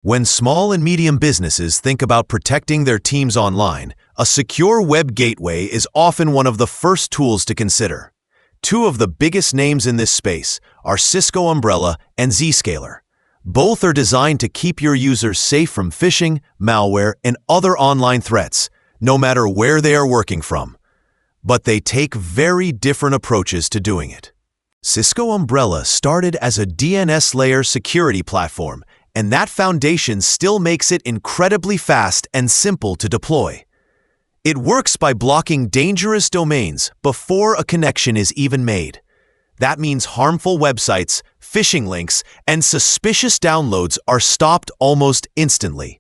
When small and medium businesses think about protecting their teams online, a secure web gateway is often one of the first tools to consider. Two of the biggest names in this space are Cisco Umbrella and Zscaler. Both are designed to keep your users safe from phishing, malware, and other online threats, no matter where they are working from. But they take very different approaches to doing it. Cisco Umbrella started as a DNS layer security platform, and that foundation still makes it incredibly fast and simple to deploy. It works by blocking dangerous domains before a connection is even made. That means harmful websites, phishing links, and suspicious downloads are stopped almost instantly.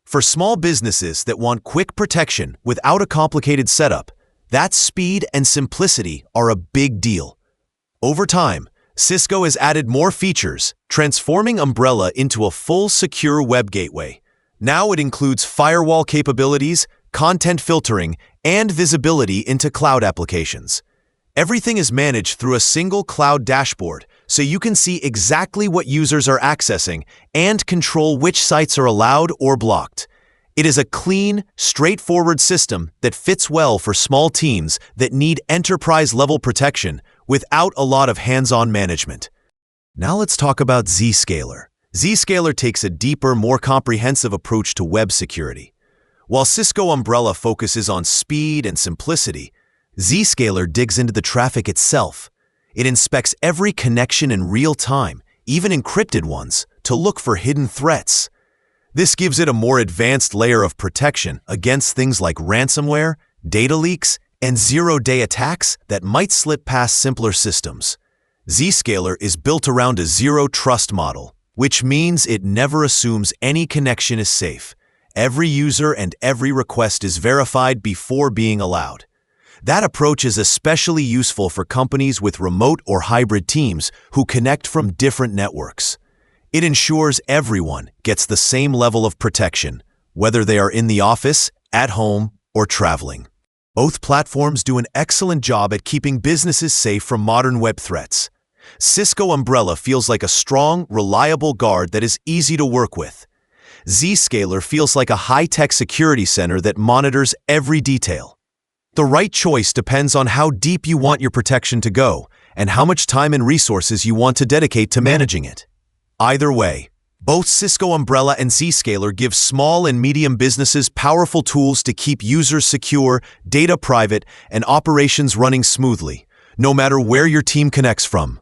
For small businesses that want quick protection without a complicated setup, that speed and simplicity are a big deal. Over time, Cisco has added more features, transforming Umbrella into a full secure web gateway. Now it includes firewall capabilities, content filtering, and visibility into cloud applications. Everything is managed through a single cloud dashboard, so you can see exactly what users are accessing and control which sites are allowed or blocked. It is a clean, straightforward system that fits well for small teams that need enterprise-level protection without a lot of hands-on management. Now let's talk about Zscaler. Zscaler takes a deeper, more comprehensive approach to web security. While Cisco Umbrella focuses on speed and simplicity, Zscaler digs into the traffic itself. It inspects every connection in real time, even encrypted ones, to look for hidden threats. This gives it a more advanced layer of protection against things like ransomware, data leaks, and zero-day attacks that might slip past simpler systems. Zscaler is built around a zero-trust model, which means it never assumes any connection is safe. Every user and every request is verified before being allowed. That approach is especially useful for companies with remote or hybrid teams who connect from different networks. It ensures everyone gets the same level of protection, whether they are in the office, at home, or traveling. Both platforms do an excellent job at keeping businesses safe from modern web threats. Cisco Umbrella feels like a strong, reliable guard that is easy to work with. Zscaler feels like a high-tech security center that monitors every detail. The right choice depends on how deep you want your protection to go and how much time and resources you want to dedicate to managing it. Either way, both Cisco Umbrella and Zscaler give small and medium businesses powerful tools to keep users secure, data private, and operations running smoothly, no matter where your team connects from.